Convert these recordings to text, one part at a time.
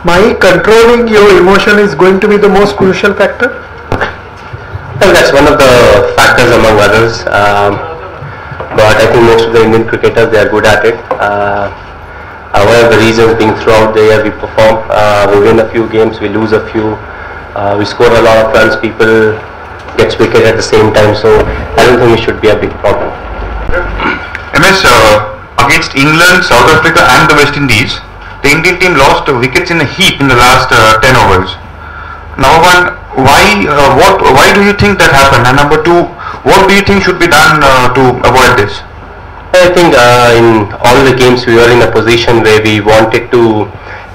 controlling your emotion is going to be the most crucial factor? Well, that's one of the factors among others. But I think most of the Indian cricketers, they are good at it. One of the reasons being throughout the year we perform. We win a few games, we lose a few. We score a lot of runs, people gets wicket at the same time. So I don't think it should be a big problem. MS, against England, South Africa and the West Indies, the Indian team lost wickets in a heap in the last 10 overs. Number one, why do you think that happened? And number two, what do you think should be done to avoid this? I think in all the games we were in a position where we wanted to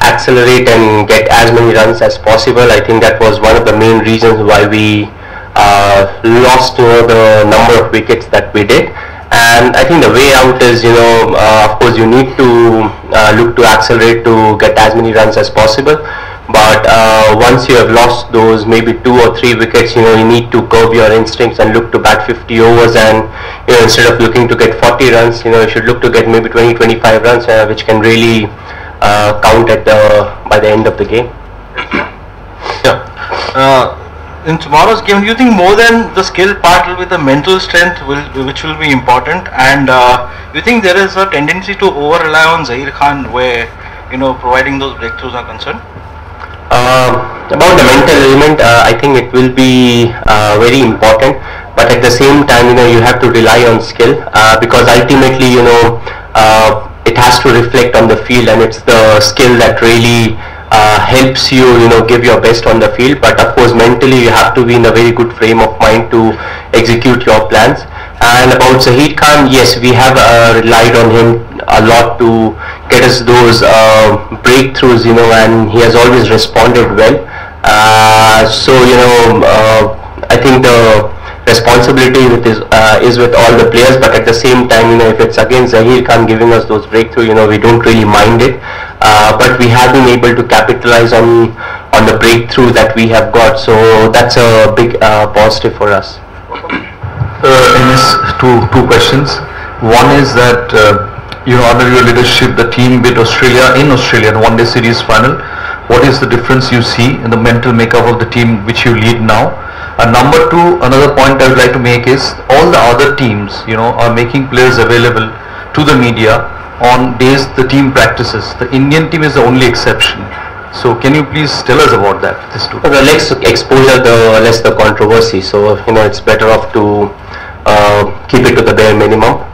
accelerate and get as many runs as possible. I think that was one of the main reasons why we lost the number of wickets that we did. And I think the way out is, of course you need to look to accelerate to get as many runs as possible. But once you have lost those maybe 2 or 3 wickets, you need to curb your instincts and look to bat 50 overs, and instead of looking to get 40 runs, you should look to get maybe 20-25 runs, which can really count at by the end of the game. Yeah. In tomorrow's game, do you think more than the skill part will be the mental strength which will be important? And do you think there is a tendency to over-rely on Zaheer Khan where, providing those breakthroughs are concerned? About the mental element, I think it will be very important, but at the same time, you have to rely on skill because ultimately, it has to reflect on the field, and it's the skill that really helps you, give your best on the field. But of course, mentally, you have to be in a very good frame of mind to execute your plans. And about Zaheer Khan, yes, we have relied on him a lot to get us those breakthroughs, and he has always responded well. So I think the responsibility is with all the players, but at the same time, if it's against Zaheer Khan giving us those breakthroughs, we don't really mind it. But we have been able to capitalize on the breakthrough that we have got, so that's a big positive for us. Two questions. One is that under your leadership, the team beat Australia in Australia in one-day series final. What is the difference you see in the mental makeup of the team which you lead now? And number two, another point I would like to make is all the other teams, are making players available to the media on days the team practices. The Indian team is the only exception. So can you please tell us about that? The less exposure, the less the controversy. So it's better off to keep it to the bare minimum.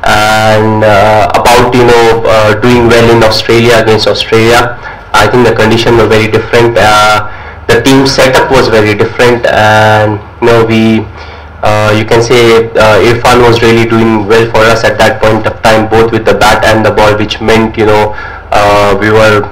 And about doing well in Australia against Australia, I think the conditions were very different. The team setup was very different, and you can say Irfan was really doing well for us at that point of time, both with the bat and the ball, which meant we were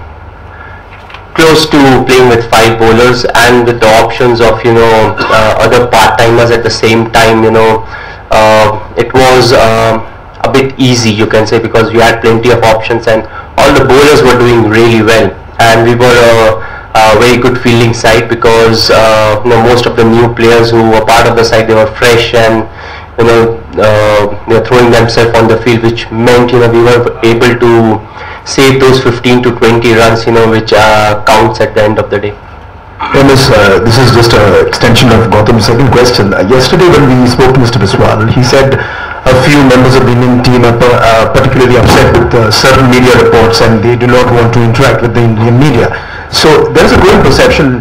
close to playing with 5 bowlers, and with the options of other part-timers at the same time, it was a bit easy, you can say, because we had plenty of options and all the bowlers were doing really well, and we were a very good fielding side because most of the new players who were part of the side, they were fresh and they were throwing themselves on the field, which meant we were able to save those 15 to 20 runs, which counts at the end of the day. This is just an extension of Gautam's second question. Yesterday when we spoke to Mr. Biswal, he said a few members of the Indian team are particularly upset with certain media reports and they do not want to interact with the Indian media. So there is a growing perception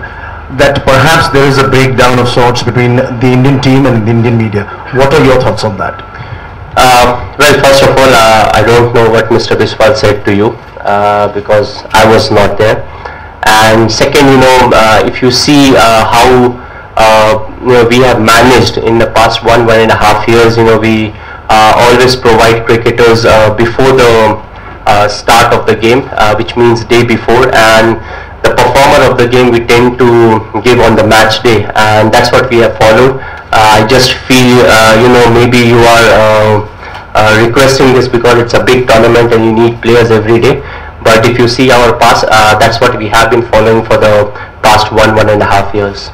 that perhaps there is a breakdown of sorts between the Indian team and the Indian media. What are your thoughts on that? Well, first of all, I don't know what Mr. Biswal said to you because I was not there. And second, if you see how we have managed in the past 1.5 years, we always provide cricketers before the start of the game, which means day before, and the performer of the game we tend to give on the match day, and that's what we have followed. I just feel maybe you are requesting this because it's a big tournament and you need players every day, but if you see our past, that's what we have been following for the past 1.5 years.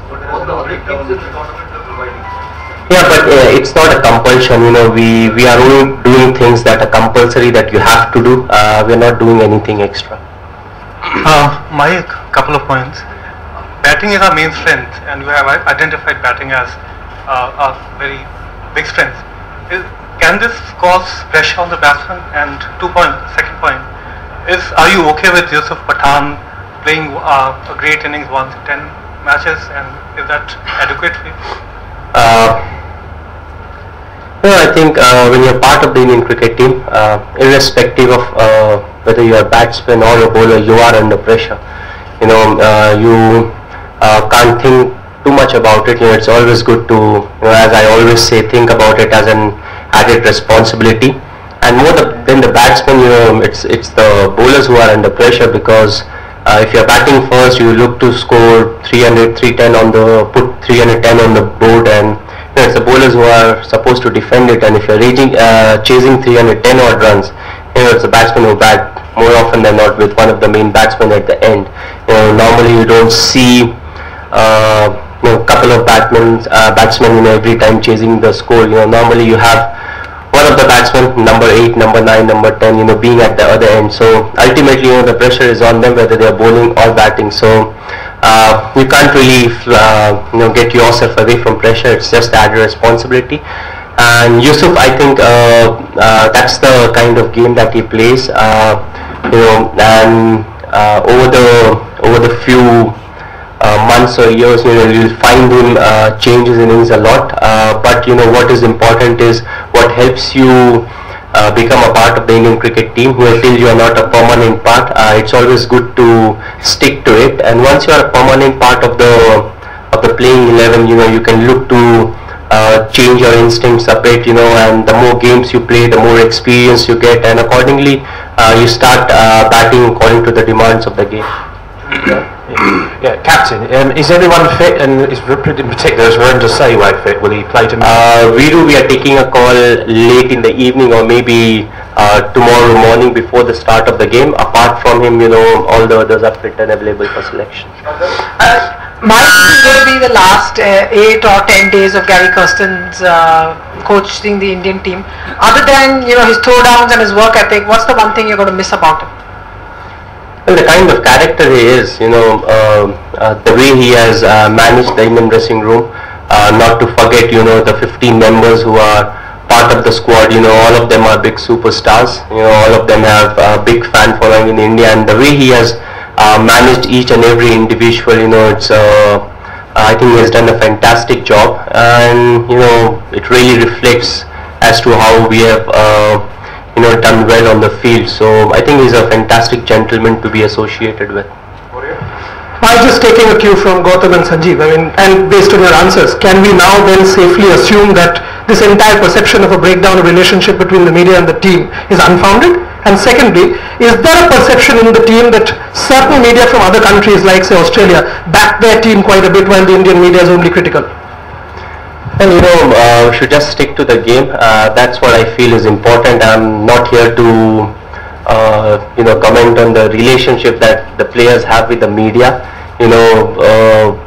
Yeah, but it's not a compulsion, we are only doing things that are compulsory that you have to do. We are not doing anything extra. My couple of points. Batting is our main strength, and we have identified batting as a very big strength. Can this cause pressure on the batsman? And second point is, are you okay with Yusuf Pathan playing a great innings once in 10 matches, and is that adequate for you? I think when you're part of the Indian cricket team, irrespective of whether you're a batsman or a bowler, you are under pressure. You can't think too much about it. It's always good to, as I always say, think about it as an added responsibility. And more than the batsman, it's the bowlers who are under pressure, because if you're batting first, you look to score 300, 310 put 310 on the board, and it's the bowlers who are supposed to defend it. And if you're chasing 310 odd runs, it's the batsman who bat more often than not with one of the main batsmen at the end. Normally you don't see couple of batsmen every time chasing the score. Normally you have one of the batsmen, number 8, number 9, number 10, being at the other end. So ultimately, the pressure is on them whether they are bowling or batting. So you can't really get yourself away from pressure. It's just added responsibility. And Yusuf, I think that's the kind of game that he plays. And over the few months or years, you'll find him changes innings a lot. But what is important is what helps you become a part of the Indian cricket team. Till you are not a permanent part, it's always good to stick to it. And once you are a permanent part of the playing 11, you can look to change your instincts a bit, and the more games you play, the more experience you get, and accordingly you start batting according to the demands of the game. Yeah, captain. Is everyone fit? And in particular, is Virender Sehwag fit? Will he play tomorrow? We are taking a call late in the evening, or maybe tomorrow morning before the start of the game. Apart from him, all the others are fit and available for selection. Might this will be the last 8 or 10 days of Gary Kirsten's coaching the Indian team? Other than his throwdowns and his work ethic, what's the one thing you're going to miss about him? Well, the kind of character he is, the way he has managed the Indian dressing room, not to forget, the 15 members who are part of the squad, all of them are big superstars, all of them have a big fan following in India, and the way he has managed each and every individual, it's I think he has done a fantastic job, and it really reflects as to how we have done well on the field. So I think he's a fantastic gentleman to be associated with. By just taking a cue from Gautam and Sanjeev, and based on your answers, can we now then safely assume that this entire perception of a breakdown of relationship between the media and the team is unfounded? And secondly, is there a perception in the team that certain media from other countries, like say Australia, back their team quite a bit while the Indian media is only critical? And we should just stick to the game. That's what I feel is important. I'm not here to comment on the relationship that the players have with the media. Over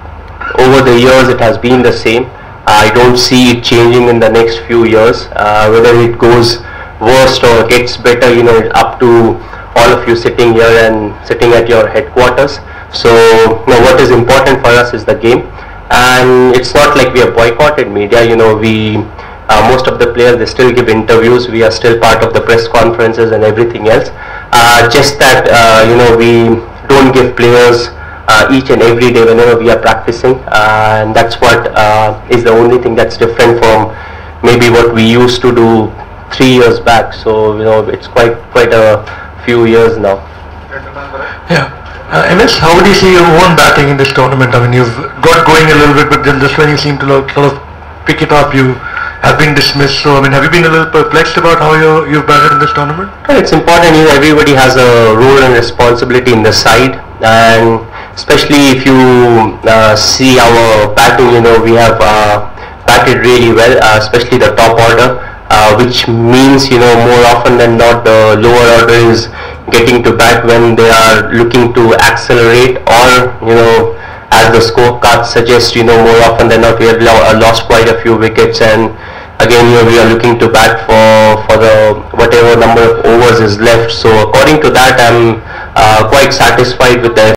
the years it has been the same. I don't see it changing in the next few years. Whether it goes worse or gets better, up to all of you sitting here and sitting at your headquarters. So what is important for us is the game. And it's not like we have boycotted media. We most of the players, they still give interviews. We are still part of the press conferences and everything else. Just that we don't give players each and every day whenever we are practicing, and that's what is the only thing that's different from maybe what we used to do 3 years back. So it's quite a few years now. Yeah. MS, how would you see your own batting in this tournament? You've got going a little bit, but then just when you seem to sort of pick it up, you have been dismissed. So, have you been a little perplexed about how you've batted in this tournament? Well, it's important. Everybody has a role and responsibility in the side, and especially if you see our batting, we have batted really well, especially the top order, which means more often than not the lower order is getting to bat when they are looking to accelerate, or as the scorecards suggest, more often than not we have lost quite a few wickets, and again we are looking to bat for the whatever number of overs is left. So according to that, I'm quite satisfied with the